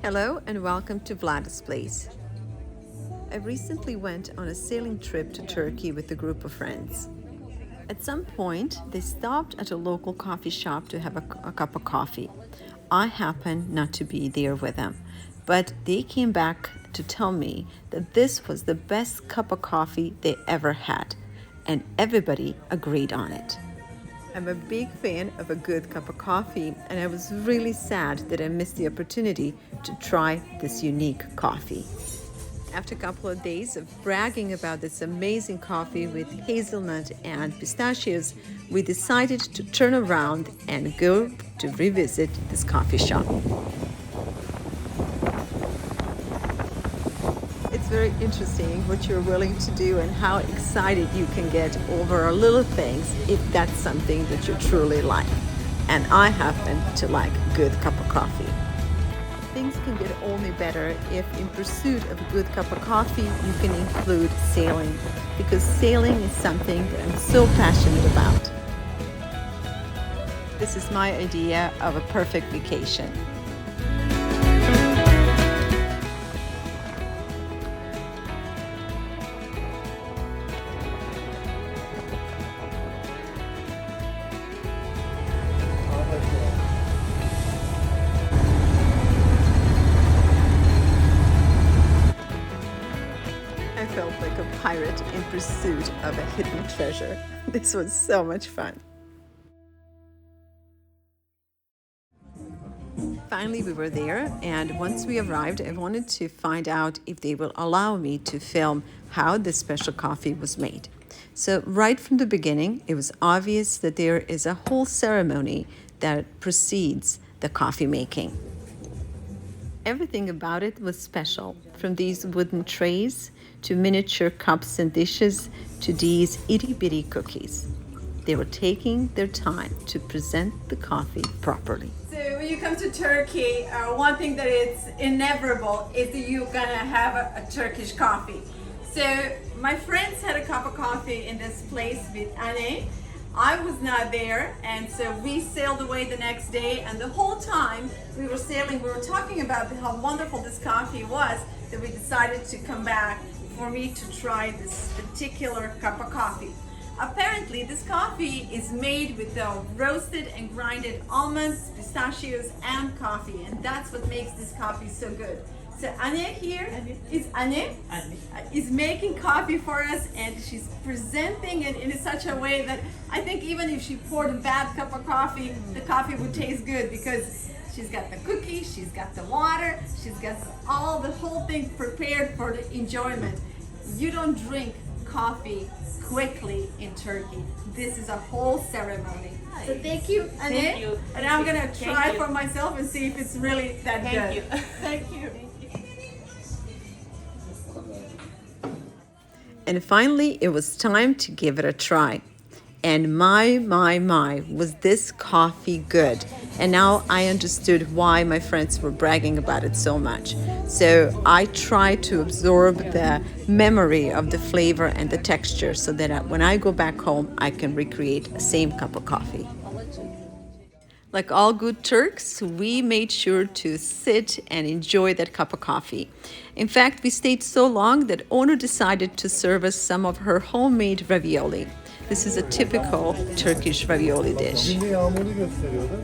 Hello and welcome to VLADA'S place. I recently went on a sailing trip to Turkey with a group of friends. At some point, they stopped at a local coffee shop to have a cup of coffee. I happened not to be there with them, but they came back to tell me that this was the best cup of coffee they ever had, and everybody agreed on it. I'm a big fan of a good cup of coffee, and I was really sad that I missed the opportunity to try this unique coffee. After a couple of days of bragging about this amazing coffee with hazelnut and pistachios, we decided to turn around and go to revisit this coffee shop. It's very interesting what you're willing to do and how excited you can get over little things if that's something that you truly like. And I happen to like a good cup of coffee. Things can get only better if in pursuit of a good cup of coffee you can include sailing, because sailing is something that I'm so passionate about. This is my idea of a perfect vacation. I felt like a pirate in pursuit of a hidden treasure. This was so much fun. Finally, we were there, and once we arrived, I wanted to find out if they will allow me to film how this special coffee was made. So right from the beginning, it was obvious that there is a whole ceremony that precedes the coffee making. Everything about it was special, from these wooden trays to miniature cups and dishes to these itty-bitty cookies. They were taking their time to present the coffee properly. So when you come to Turkey, one thing that is inevitable is that you're gonna have a Turkish coffee. So my friends had a cup of coffee in this place with Anne. I was not there, and so we sailed away the next day, and the whole time we were sailing, we were talking about how wonderful this coffee was, that we decided to come back for me to try this particular cup of coffee. Apparently, this coffee is made with the roasted and grinded almonds, pistachios, and coffee, and that's what makes this coffee so good. So Anne here is making coffee for us, and she's presenting it in such a way that I think even if she poured a bad cup of coffee, the coffee would taste good, because she's got the cookie, she's got the water, she's got the whole thing prepared for the enjoyment. You don't drink coffee quickly in Turkey. This is a whole ceremony. So thank you, Anne. Thank you. And I'm gonna try for myself and see if it's really that good. Thank you. Thank you. And finally, it was time to give it a try. And my, was this coffee good. And now I understood why my friends were bragging about it so much. So I tried to absorb the memory of the flavor and the texture so that when I go back home, I can recreate the same cup of coffee. Like all good Turks, we made sure to sit and enjoy that cup of coffee. In fact, we stayed so long that Onur decided to serve us some of her homemade ravioli. This is a typical Turkish ravioli dish.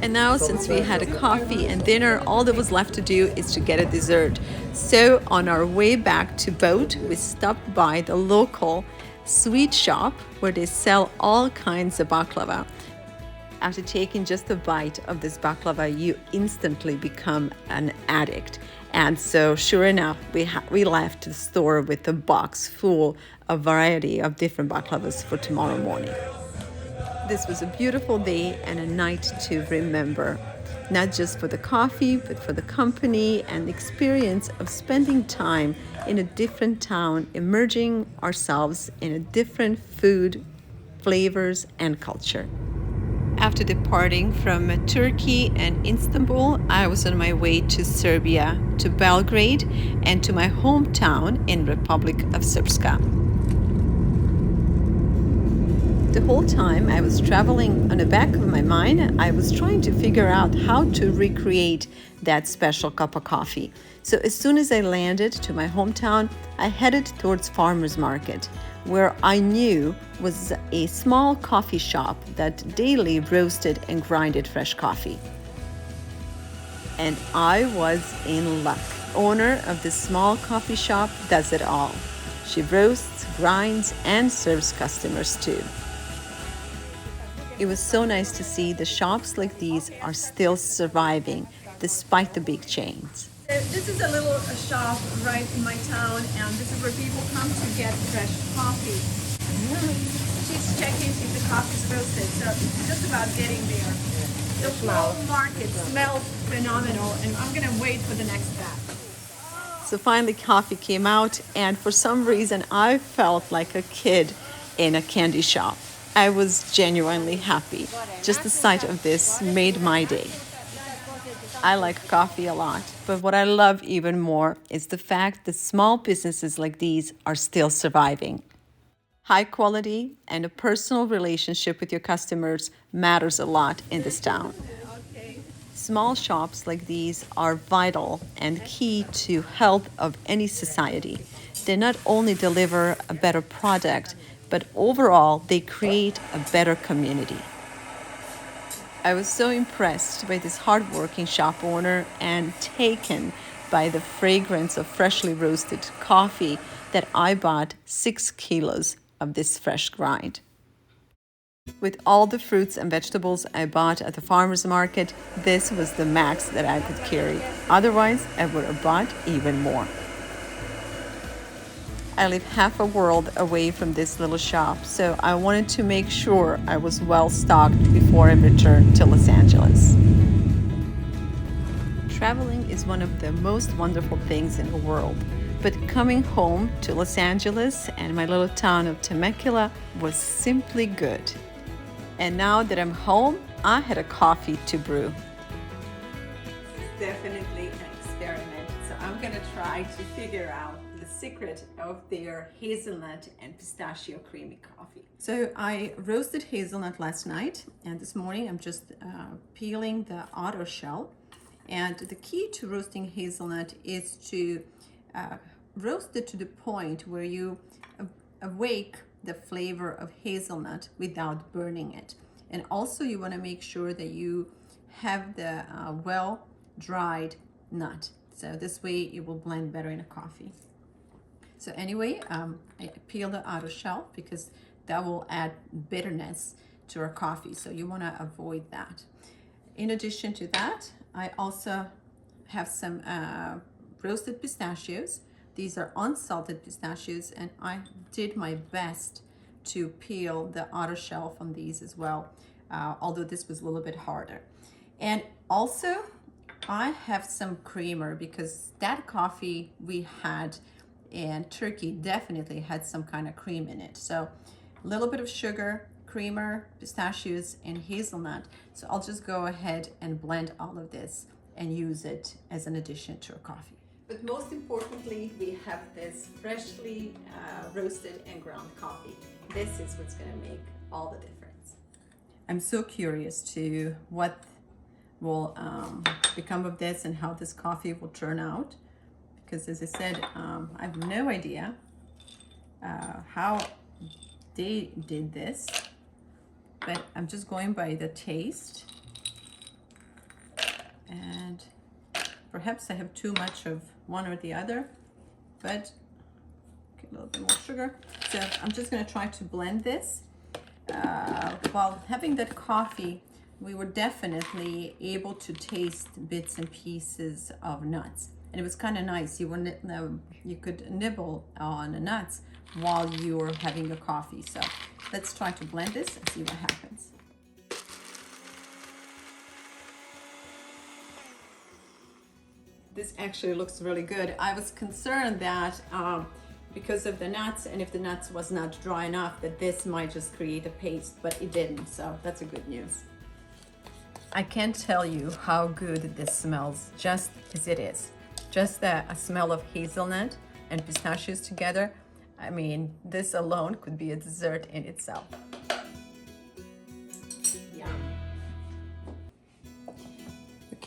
And now, since we had a coffee and dinner, all that was left to do is to get a dessert. So on our way back to boat, we stopped by the local sweet shop where they sell all kinds of baklava. After taking just a bite of this baklava, you instantly become an addict. And so sure enough, we left the store with a box full of variety of different baklavas for tomorrow morning. This was a beautiful day and a night to remember, not just for the coffee, but for the company and the experience of spending time in a different town, immersing ourselves in a different food, flavors, and culture. After departing from Turkey and Istanbul, I was on my way to Serbia, to Belgrade, and to my hometown in Republic of Srpska. The whole time I was traveling, on the back of my mind, I was trying to figure out how to recreate that special cup of coffee. So as soon as I landed to my hometown, I headed towards farmers market, where I knew was a small coffee shop that daily roasted and grinded fresh coffee. And I was in luck. Owner of this small coffee shop does it all. She roasts, grinds, and serves customers too. It was so nice to see the shops like these are still surviving despite the big chains. This is a little shop right in my town, and this is where people come to get fresh coffee. She's checking if the coffee is roasted, so it's just about getting there. The whole market smells phenomenal, and I'm gonna wait for the next batch. So finally coffee came out, and for some reason I felt like a kid in a candy shop. I was genuinely happy. Just the sight of this made my day. I like coffee a lot, but what I love even more is the fact that small businesses like these are still surviving. High quality and a personal relationship with your customers matters a lot in this town. Small shops like these are vital and key to health of any society. They not only deliver a better product, but overall they create a better community. I was so impressed by this hardworking shop owner and taken by the fragrance of freshly roasted coffee that I bought 6 kilos of this fresh grind. With all the fruits and vegetables I bought at the farmer's market, this was the max that I could carry. Otherwise, I would have bought even more. I live half a world away from this little shop, so I wanted to make sure I was well stocked before I returned to Los Angeles. Traveling is one of the most wonderful things in the world, but coming home to Los Angeles and my little town of Temecula was simply good. And now that I'm home, I had a coffee to brew. Definitely an experiment, so I'm gonna try to figure out the secret of their hazelnut and pistachio creamy coffee. So I roasted hazelnut last night, and this morning I'm just peeling the outer shell. And the key to roasting hazelnut is to roast it to the point where you awake the flavor of hazelnut without burning it. And also you want to make sure that you have the well-dried nut. So this way it will blend better in a coffee. So anyway, I peel the outer shell because that will add bitterness to our coffee. So you want to avoid that. In addition to that, I also have some roasted pistachios. These are unsalted pistachios, and I did my best to peel the outer shell from these as well, although this was a little bit harder. And also, I have some creamer because that coffee we had in Turkey definitely had some kind of cream in it. So a little bit of sugar, creamer, pistachios, and hazelnut. So I'll just go ahead and blend all of this and use it as an addition to our coffee. But most importantly, we have this freshly roasted and ground coffee. This is what's going to make all the difference. I'm so curious to what will become of this and how this coffee will turn out. Because as I said, I have no idea how they did this, but I'm just going by the taste. And perhaps I have too much of one or the other, but a little bit more sugar. So I'm just going to try to blend this. While having that coffee, we were definitely able to taste bits and pieces of nuts, and it was kind of nice. You could nibble on the nuts while you were having your coffee. So let's try to blend this and see what happens. This actually looks really good. I was concerned that because of the nuts, and if the nuts was not dry enough, that this might just create a paste, but it didn't, so that's a good news. I can't tell you how good this smells, just as it is. Just a smell of hazelnut and pistachios together. I mean, this alone could be a dessert in itself.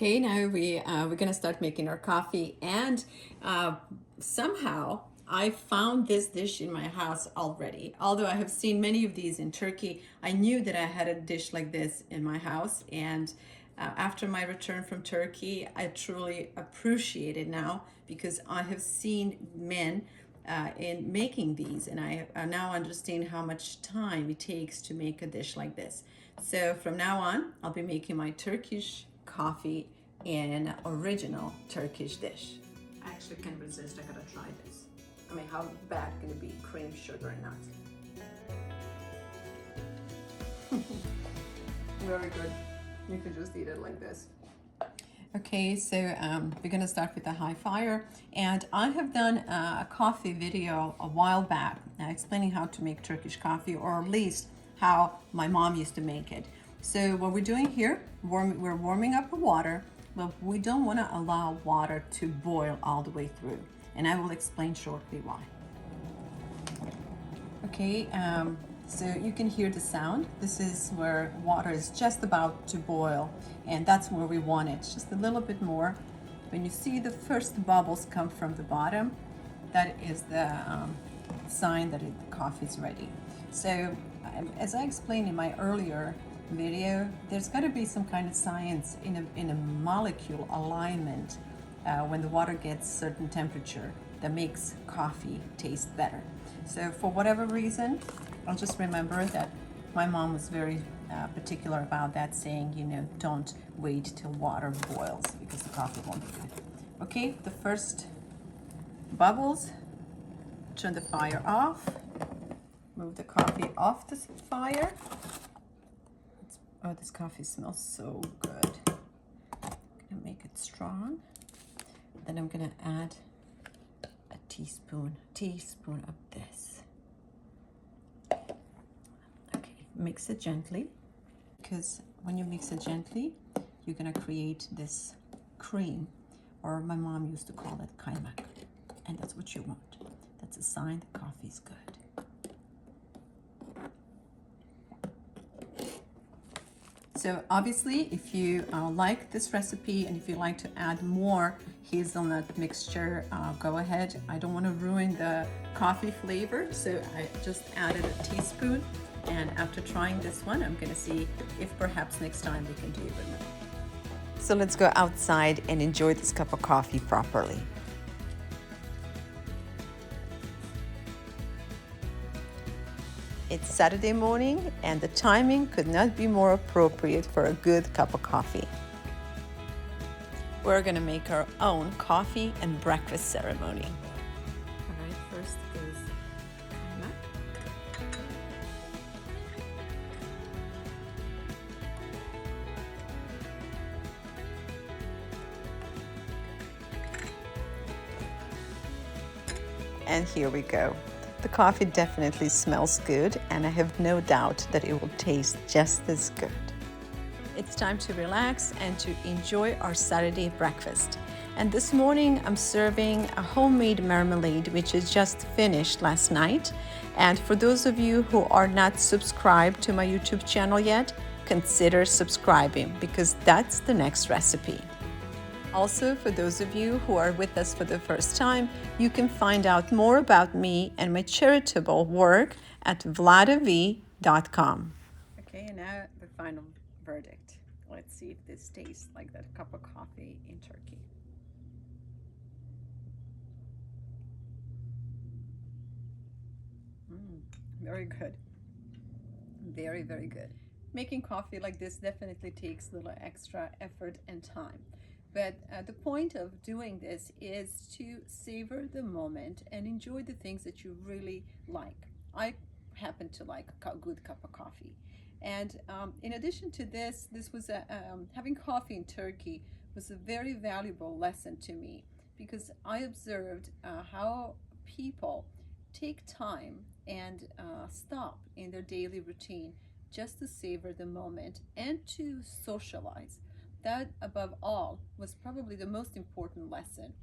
Okay, now we're gonna start making our coffee, and somehow I found this dish in my house already. Although I have seen many of these in Turkey, I knew that I had a dish like this in my house, and after my return from Turkey, I truly appreciate it now because I have seen men in making these, and I now understand how much time it takes to make a dish like this. So from now on, I'll be making my Turkish coffee in an original Turkish dish. I actually can't resist. I gotta try this. I mean, how bad can it be? Cream, sugar, and nuts. Very good. You could just eat it like this. Okay, so we're gonna start with a high fire, and I have done a coffee video a while back explaining how to make Turkish coffee, or at least how my mom used to make it. So what we're doing here, we're warming up the water, but we don't want to allow water to boil all the way through, and I will explain shortly why. Okay, so you can hear the sound. This is where water is just about to boil, and that's where we want it, just a little bit more. When you see the first bubbles come from the bottom, that is the sign that the coffee is ready. So as I explained in my earlier video, there's got to be some kind of science in a molecule alignment when the water gets certain temperature that makes coffee taste better. So for whatever reason, I'll just remember that my mom was very particular about that, saying, you know, don't wait till water boils because the coffee won't be good. Okay, the first bubbles, turn the fire off, move the coffee off the fire. Oh, this coffee smells so good. I'm gonna make it strong. Then I'm gonna add a teaspoon of this. Okay, mix it gently, because when you mix it gently, you're gonna create this cream, or my mom used to call it kaymak, and that's what you want. That's a sign the coffee is good. So obviously, if you like this recipe and if you like to add more hazelnut mixture, go ahead. I don't want to ruin the coffee flavor, so I just added a teaspoon. And after trying this one, I'm going to see if perhaps next time we can do even more. So let's go outside and enjoy this cup of coffee properly. It's Saturday morning, and the timing could not be more appropriate for a good cup of coffee. We're gonna make our own coffee and breakfast ceremony. All right, first goes kaymak. And here we go. The coffee definitely smells good, and I have no doubt that it will taste just as good. It's time to relax and to enjoy our Saturday breakfast. And this morning I'm serving a homemade marmalade which is just finished last night. And for those of you who are not subscribed to my YouTube channel yet, consider subscribing because that's the next recipe. Also, for those of you who are with us for the first time, you can find out more about me and my charitable work at VLADA'S.com. Okay, and now the final verdict. Let's see if this tastes like that cup of coffee in Turkey. Very good. Very, very good. Making coffee like this definitely takes a little extra effort and time. But the point of doing this is to savor the moment and enjoy the things that you really like. I happen to like a good cup of coffee. And in addition to this was having coffee in Turkey was a very valuable lesson to me, because I observed how people take time and stop in their daily routine just to savor the moment and to socialize. That, above all, was probably the most important lesson.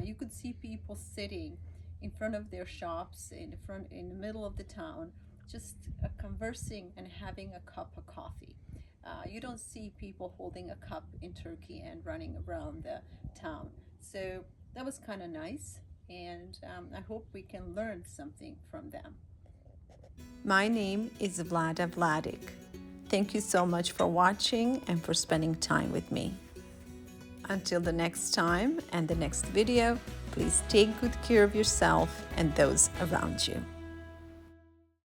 You could see people sitting in front of their shops in the middle of the town, just conversing and having a cup of coffee. You don't see people holding a cup in Turkey and running around the town. So that was kind of nice, and I hope we can learn something from them. My name is Vlada Vladic. Thank you so much for watching and for spending time with me. Until the next time and the next video, please take good care of yourself and those around you.